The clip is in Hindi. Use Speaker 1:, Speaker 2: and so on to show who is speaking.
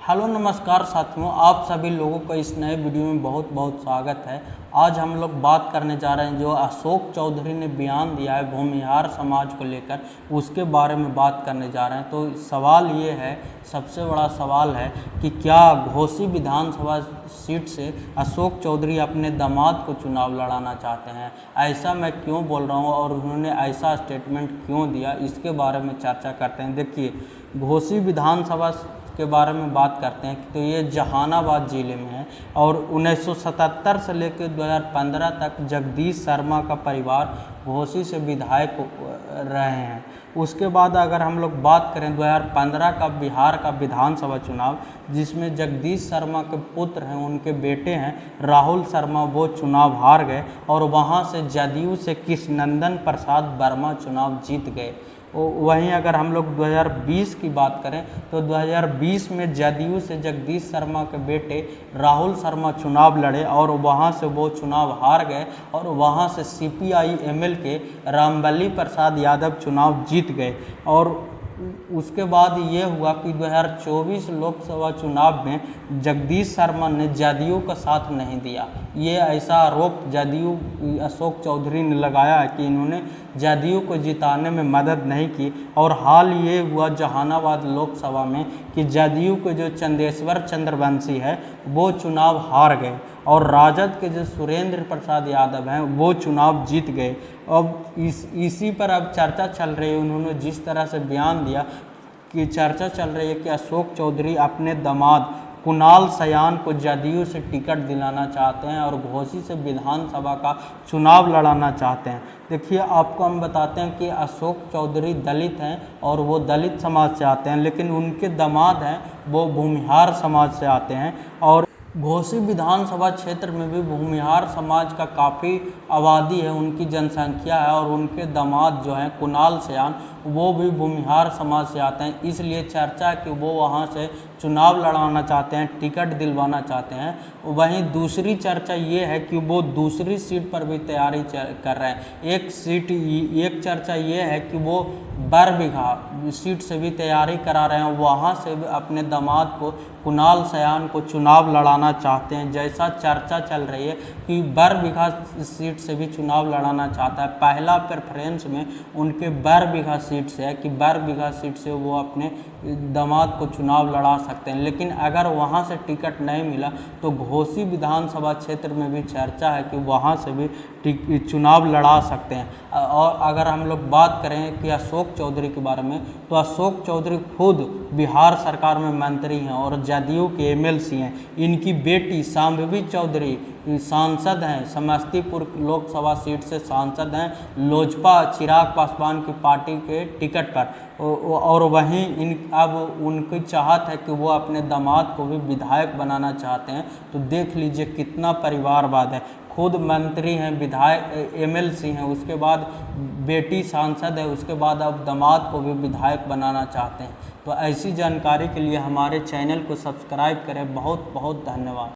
Speaker 1: हेलो नमस्कार साथियों, आप सभी लोगों का इस नए वीडियो में बहुत बहुत स्वागत है। आज हम लोग बात करने जा रहे हैं जो अशोक चौधरी ने बयान दिया है भूमिहार समाज को लेकर, उसके बारे में बात करने जा रहे हैं। तो सवाल ये है, सबसे बड़ा सवाल है कि क्या घोसी विधानसभा सीट से अशोक चौधरी अपने दामाद को चुनाव लड़ाना चाहते हैं। ऐसा मैं क्यों बोल रहा हूँ और उन्होंने ऐसा स्टेटमेंट क्यों दिया, इसके बारे में चर्चा करते हैं। देखिए, घोसी विधानसभा के बारे में बात करते हैं तो ये जहानाबाद ज़िले में है और 1977 से लेकर 2015 तक जगदीश शर्मा का परिवार घोसी से विधायक रहे हैं। उसके बाद अगर हम लोग बात करें 2015 का बिहार का विधानसभा चुनाव, जिसमें जगदीश शर्मा के पुत्र हैं, उनके बेटे हैं राहुल शर्मा, वो चुनाव हार गए और वहाँ से जदयू से कृष्णनंदन प्रसाद वर्मा चुनाव जीत गए। वहीं अगर हम लोग 2020 की बात करें तो 2020 में जदयू से जगदीश शर्मा के बेटे राहुल शर्मा चुनाव लड़े और वहां से वो चुनाव हार गए और वहां से सीपीआई एमएल के रामबली प्रसाद यादव चुनाव जीत गए। और उसके बाद ये हुआ कि 2024 लोकसभा चुनाव में जगदीश शर्मा ने जदयू का साथ नहीं दिया। ये ऐसा आरोप जदयू अशोक चौधरी ने लगाया है कि इन्होंने जदयू को जिताने में मदद नहीं की। और हाल ये हुआ जहानाबाद लोकसभा में कि जदयू के जो चंदेश्वर चंद्रवंशी है वो चुनाव हार गए और राजद के जो सुरेंद्र प्रसाद यादव हैं वो चुनाव जीत गए। अब इसी पर अब चर्चा चल रही है। उन्होंने जिस तरह से बयान दिया कि चर्चा चल रही है कि अशोक चौधरी अपने दामाद कुणाल सयान को जदयू से टिकट दिलाना चाहते हैं और घोसी से विधानसभा का चुनाव लड़ाना चाहते हैं। देखिए, आपको हम बताते हैं कि अशोक चौधरी दलित हैं और वो दलित समाज से आते हैं, लेकिन उनके दामाद हैं वो भूमिहार समाज से आते हैं। और घोसी विधानसभा क्षेत्र में भी भूमिहार समाज का काफ़ी आबादी है, उनकी जनसंख्या है और उनके दामाद जो हैं कुणाल सयान वो भी भूमिहार समाज से आते हैं। इसलिए चर्चा है कि वो वहाँ से चुनाव लड़वाना चाहते हैं, टिकट दिलवाना चाहते हैं। वहीं दूसरी चर्चा ये है कि वो दूसरी सीट पर भी तैयारी कर रहे हैं। एक चर्चा ये है कि वो बरबीघा सीट से भी तैयारी करा रहे हैं, वहाँ से भी अपने दामाद को कुणाल सयान को चुनाव लड़ाना चाहते हैं। जैसा चर्चा चल रही है कि बरबीघा सीट से भी चुनाव लड़ाना चाहता है। पहला प्रेफरेंस में उनके बरबीघा सीट से है कि बरबीघा सीट से वो अपने दामाद को चुनाव लड़ा सकते हैं। लेकिन अगर वहाँ से टिकट नहीं मिला तो घोसी विधानसभा क्षेत्र में भी चर्चा है कि वहाँ से भी चुनाव लड़ा सकते हैं। और अगर हम लोग बात करें कि अशोक चौधरी के बारे में, तो अशोक चौधरी खुद बिहार सरकार में मंत्री हैं और जदयू के एमएलसी हैं। इनकी बेटी शांभवी चौधरी सांसद हैं, समस्तीपुर लोकसभा सीट से सांसद हैं लोजपा चिराग पासवान की पार्टी के टिकट पर। और वहीं अब उनकी चाहत है कि वो अपने दामाद को भी विधायक बनाना चाहते हैं। तो देख लीजिए कितना परिवारवाद है। खुद मंत्री हैं, विधायक एमएलसी हैं, उसके बाद बेटी सांसद है, उसके बाद अब दामाद को भी विधायक बनाना चाहते हैं। तो ऐसी जानकारी के लिए हमारे चैनल को सब्सक्राइब करें। बहुत बहुत धन्यवाद।